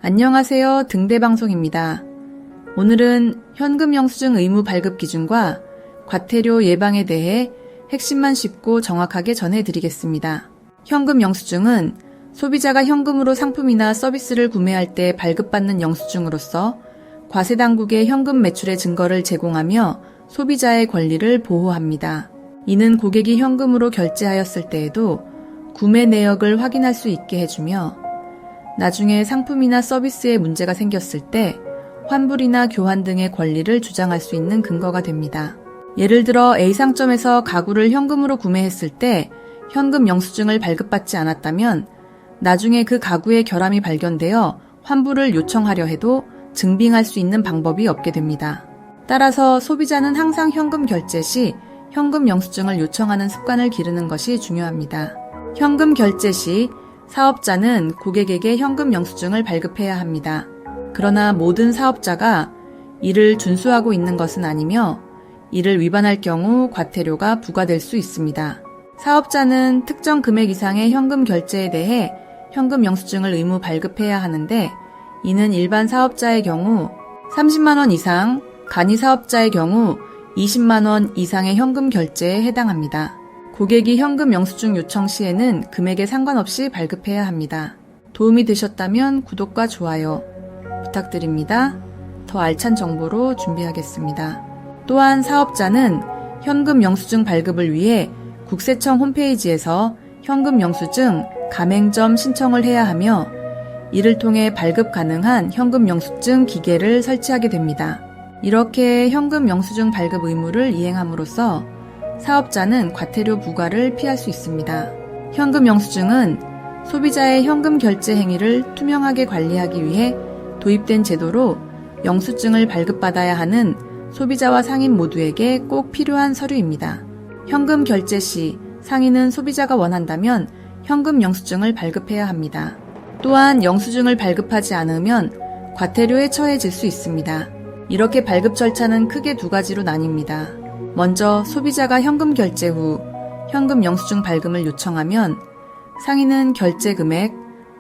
안녕하세요. 등대방송입니다. 오늘은 현금 영수증 의무 발급 기준과 과태료 예방에 대해 핵심만 쉽고 정확하게 전해드리겠습니다. 현금 영수증은 소비자가 현금으로 상품이나 서비스를 구매할 때 발급받는 영수증으로서 과세당국에 현금 매출의 증거를 제공하며 소비자의 권리를 보호합니다. 이는 고객이 현금으로 결제하였을 때에도 구매 내역을 확인할 수 있게 해주며 나중에 상품이나 서비스에 문제가 생겼을 때 환불이나 교환 등의 권리를 주장할 수 있는 근거가 됩니다. 예를 들어 A상점에서 가구를 현금으로 구매했을 때 현금 영수증을 발급받지 않았다면 나중에 그 가구의 결함이 발견되어 환불을 요청하려 해도 증빙할 수 있는 방법이 없게 됩니다. 따라서 소비자는 항상 현금 결제 시 현금 영수증을 요청하는 습관을 기르는 것이 중요합니다. 현금 결제 시 사업자는 고객에게 현금 영수증을 발급해야 합니다. 그러나 모든 사업자가 이를 준수하고 있는 것은 아니며 이를 위반할 경우 과태료가 부과될 수 있습니다. 사업자는 특정 금액 이상의 현금 결제에 대해 현금 영수증을 의무 발급해야 하는데 이는 일반 사업자의 경우 30만 원 이상, 간이 사업자의 경우 20만 원 이상의 현금 결제에 해당합니다. 고객이 현금 영수증 요청 시에는 금액에 상관없이 발급해야 합니다. 도움이 되셨다면 구독과 좋아요 부탁드립니다. 더 알찬 정보로 준비하겠습니다. 또한 사업자는 현금 영수증 발급을 위해 국세청 홈페이지에서 현금 영수증 가맹점 신청을 해야 하며 이를 통해 발급 가능한 현금 영수증 기계를 설치하게 됩니다. 이렇게 현금 영수증 발급 의무를 이행함으로써 사업자는 과태료 부과를 피할 수 있습니다. 현금 영수증은 소비자의 현금 결제 행위를 투명하게 관리하기 위해 도입된 제도로 영수증을 발급받아야 하는 소비자와 상인 모두에게 꼭 필요한 서류입니다. 현금 결제 시 상인은 소비자가 원한다면 현금 영수증을 발급해야 합니다. 또한 영수증을 발급하지 않으면 과태료에 처해질 수 있습니다. 이렇게 발급 절차는 크게 두 가지로 나뉩니다. 먼저 소비자가 현금 결제 후 현금 영수증 발급을 요청하면 상인은 결제 금액,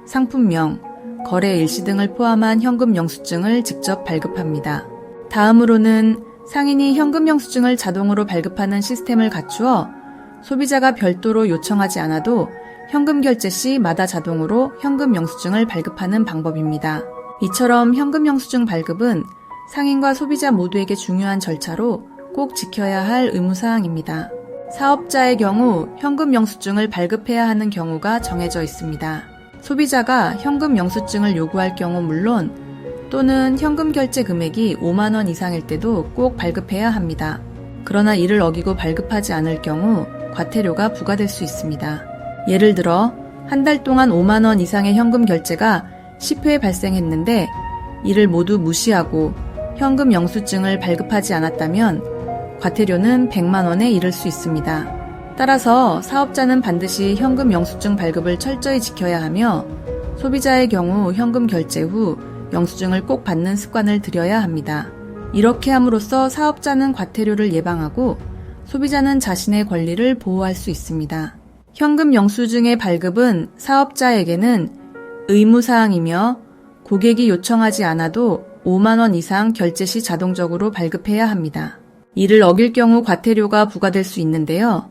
상품명, 거래 일시 등을 포함한 현금 영수증을 직접 발급합니다. 다음으로는 상인이 현금 영수증을 자동으로 발급하는 시스템을 갖추어 소비자가 별도로 요청하지 않아도 현금 결제 시 마다 자동으로 현금 영수증을 발급하는 방법입니다. 이처럼 현금 영수증 발급은 상인과 소비자 모두에게 중요한 절차로 꼭 지켜야 할 의무사항입니다. 사업자의 경우 현금 영수증을 발급해야 하는 경우가 정해져 있습니다. 소비자가 현금 영수증을 요구할 경우 물론 또는 현금 결제 금액이 5만 원 이상일 때도 꼭 발급해야 합니다. 그러나 이를 어기고 발급하지 않을 경우 과태료가 부과될 수 있습니다. 예를 들어 한 달 동안 5만 원 이상의 현금 결제가 10회 발생했는데 이를 모두 무시하고 현금 영수증을 발급하지 않았다면 과태료는 100만 원에 이를 수 있습니다. 따라서 사업자는 반드시 현금 영수증 발급을 철저히 지켜야 하며 소비자의 경우 현금 결제 후 영수증을 꼭 받는 습관을 들여야 합니다. 이렇게 함으로써 사업자는 과태료를 예방하고 소비자는 자신의 권리를 보호할 수 있습니다. 현금 영수증의 발급은 사업자에게는 의무사항이며 고객이 요청하지 않아도 5만 원 이상 결제 시 자동적으로 발급해야 합니다. 이를 어길 경우 과태료가 부과될 수 있는데요.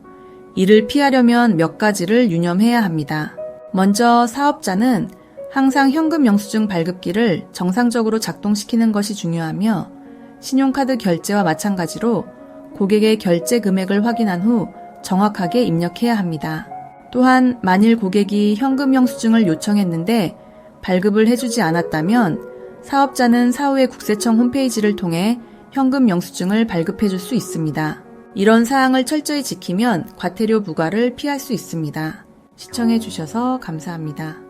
이를 피하려면 몇 가지를 유념해야 합니다. 먼저 사업자는 항상 현금 영수증 발급기를 정상적으로 작동시키는 것이 중요하며 신용카드 결제와 마찬가지로 고객의 결제 금액을 확인한 후 정확하게 입력해야 합니다. 또한 만일 고객이 현금 영수증을 요청했는데 발급을 해주지 않았다면 사업자는 사후에 국세청 홈페이지를 통해 현금 영수증을 발급해 줄 수 있습니다. 이런 사항을 철저히 지키면 과태료 부과를 피할 수 있습니다. 시청해 주셔서 감사합니다.